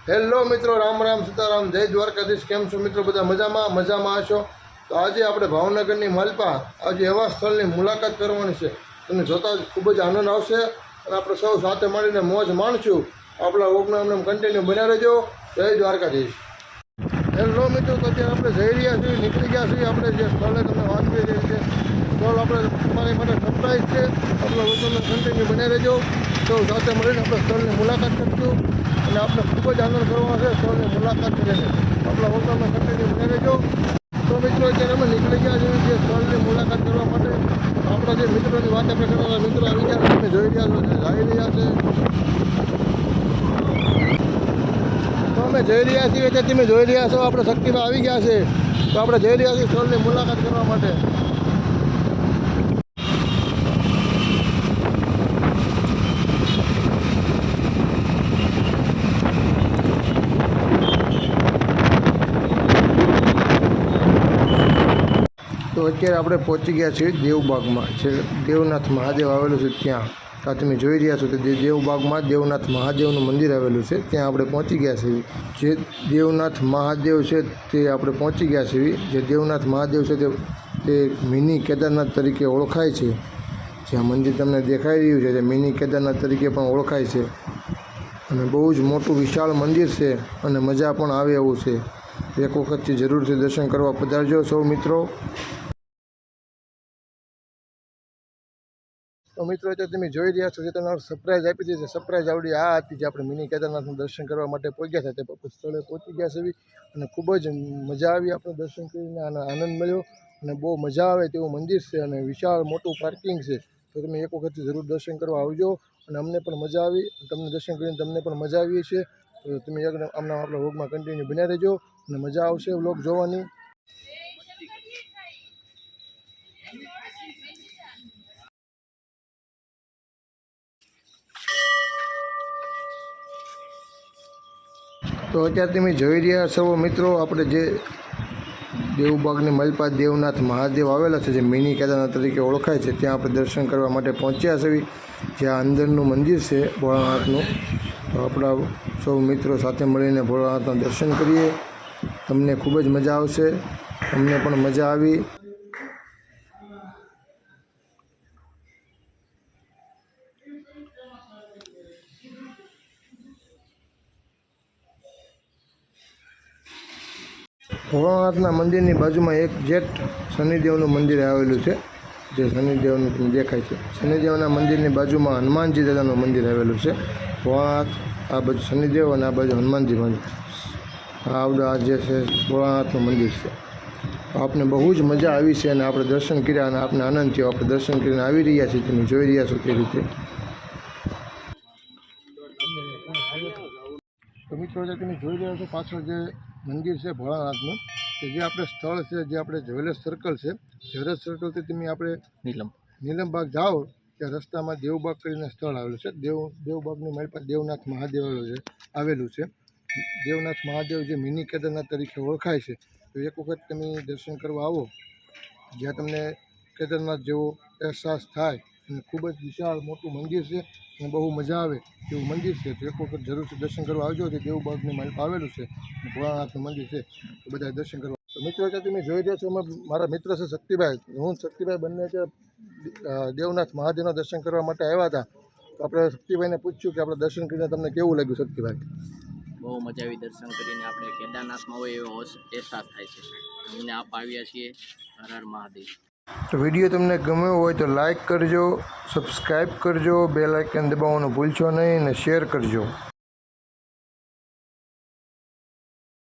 Hello મિત્રો, રામ રામ સીતારામ, જય દ્વારકાધીશ। કેમ છો મિત્રો? બધા મજામાં હશો। તો આજે આપણે ભાવનગરની માલપા આજે એવા સ્થળની મુલાકાત કરવાની છે, તમને જોતાં જ ખૂબ જ આનંદ આવશે અને આપણે સૌ સાથે મળીને મોજ માણશું। આપણા વ્લોગને અમને કન્ટિન્યુ બન્યા રહેજો। જય દ્વારકાધીશ। હેલો મિત્રો, તો અત્યારે આપણે જઈ રહ્યા છીએ, નીકળી ગયા છીએ આપણે જે સ્થળે તમને વાત કરી રહી છે। સ્થળ આપણે તમારી માટે સરપ્રાઈઝ છે, આપણા વ્લોગને કન્ટિન્યુ બન્યા રહેજો। સૌ સાથે મળીને આપણે સ્થળની મુલાકાત કરીશું અને આપણે ખૂબ જ આનંદ કરવાનો છે સ્થળની મુલાકાત કરીને। આપણા વ્લોગને કન્ટિન્યુ બન્યા રહેજો। તો મિત્રો, અત્યારે અમે નીકળી ગયા છીએ જે સ્થળની મુલાકાત કરવા માટે। આપણા જે મિત્રોની વાત આપણે કરવાના મિત્રો આવી ગયા, તમે જોઈ રહ્યા છો જે જઈ રહ્યા છે। તો અમે જઈ રહ્યા છીએ એટલે તમે જોઈ રહ્યા છો આપણે શક્તિમાં આવી ગયા છે। તો આપણે જઈ રહ્યા છીએ સ્થળની મુલાકાત કરવા માટે। તો અત્યારે આપણે પહોંચી ગયા છીએ દેવબાગમાં, જે દેવનાથ મહાદેવ આવેલું છે ત્યાં। આ તમે જોઈ રહ્યા છો તો દેવબાગમાં દેવનાથ મહાદેવનું મંદિર આવેલું છે, ત્યાં આપણે પહોંચી ગયા છીએ। જે દેવનાથ મહાદેવ છે તે આપણે પહોંચી ગયા છીએ। જે દેવનાથ મહાદેવ છે તે મિની કેદારનાથ તરીકે ઓળખાય છે। જ્યાં મંદિર તમને દેખાઈ રહ્યું છે તે મિની કેદારનાથ તરીકે પણ ઓળખાય છે અને બહુ જ મોટું વિશાળ મંદિર છે અને મજા પણ આવે એવું છે। એક વખતથી જરૂરથી દર્શન કરવા પધારજો સૌ મિત્રો। તો મિત્રો, અત્યારે તમે જોઈ રહ્યા છો જે તમને સરપ્રાઈઝ આપી હતી, સરપ્રાઈઝ આવડી આ હતી જે આપણે મિની કેદારનાથનું દર્શન કરવા માટે પહોંચ્યા હતા, તે સ્થળે પહોંચી ગયા છે અને ખૂબ જ મજા આવી આપણે દર્શન કરીને અને આનંદ મળ્યો અને બહુ મજા આવે તેવું મંદિર છે અને વિશાળ મોટું પાર્કિંગ છે। તો તમે એક વખતથી જરૂર દર્શન કરવા આવજો અને અમને પણ મજા આવી, તમને દર્શન કરીને તમને પણ મજા આવી છે। તો તમે આમના આપણા વ્લોગમાં કન્ટિન્યુ બન્યા રહેજો અને મજા આવશે વ્લોગ જોવાની। તો અત્યારે તમે જોઈ રહ્યા છો મિત્રો, આપણે જે દેવબાગની માલપા દેવનાથ મહાદેવ આવેલા છે જે મિની કેદારનાથ તરીકે ઓળખાય છે, ત્યાં આપણે દર્શન કરવા માટે પહોંચ્યા છીએ। જ્યાં અંદરનું મંદિર છે ભોળાનાથનું। તો આપણા સૌ મિત્રો સાથે મળીને ભોળાનાથના દર્શન કરીએ, તમને ખૂબ જ મજા આવશે, અમને પણ મજા આવી। ભોળાનાથના મંદિરની બાજુમાં એક જેટ શનિદેવનું મંદિર આવેલું છે, જે શનિદેવનું તમને દેખાય છે। શનિદેવના મંદિરની બાજુમાં હનુમાનજી દાદાનું મંદિર આવેલું છે। ભોળાનાથ આ બાજુ શનિદેવ અને આ બાજુ હનુમાનજી મંદિર, આ જે છે ભોળાનાથનું મંદિર છે। આપને બહુ જ મજા આવી છે અને આપણે દર્શન કર્યા અને આપને આનંદ થયો। આપણે દર્શન કરીને આવી રહ્યા છીએ, તમે જોઈ રહ્યા છો તે રીતે। તો મિત્રો, તમે જોઈ રહ્યા છો પાછળ જે મંદિર છે ભોળાનાથનું, કે જે આપણે સ્થળ છે, જે આપણે જ્વેલર્સ સર્કલ છે, જ્વેલર્સ સર્કલથી તમે આપણે નીલમબાગ જાઓ ત્યાં રસ્તામાં દેવબાગ કરીને સ્થળ આવેલું છે। દેવબાગની મારી પાસે દેવનાથ મહાદેવ આવેલું છે। દેવનાથ મહાદેવ જે મિની કેદારનાથ તરીકે ઓળખાય છે। તો એક વખત તમે દર્શન કરવા આવો, જ્યાં તમને કેદારનાથ જેવો અહેસાસ થાય અને ખૂબ જ વિશાળ મોટું મંદિર છે અને બહુ મજા આવે એવું મંદિર છે। તો એક વખત જરૂરથી દર્શન કરવા આવજો। તે દેવબાગની માલપા આવેલું છે, ભોળાનાથનું મંદિર છે, તો બધા દર્શન કરવા। તો મિત્રો, અત્યારે તમે જોઈ રહ્યા છો મારા મિત્ર છે શક્તિભાઈ, હું શક્તિભાઈ બંને દેવનાથ મહાદેવના દર્શન કરવા માટે આવ્યા હતા। તો આપણે શક્તિભાઈને પૂછ્યું કે આપણે દર્શન કરીને તમને કેવું લાગ્યું શક્તિભાઈ? બહુ મજા આવી દર્શન કરીને। આપણે કેદારનાથમાં હોય એવો અહેસાસ થાય છે। અમને આપ આવ્યા છીએ। હર હર મહાદેવ। તો વિડીયો તમને ગમ્યો હોય તો લાઈક કરજો, સબસ્ક્રાઈબ કરજો, બેલ આઇકન દબાવવાનું ભૂલશો નહીં અને શેર કરજો।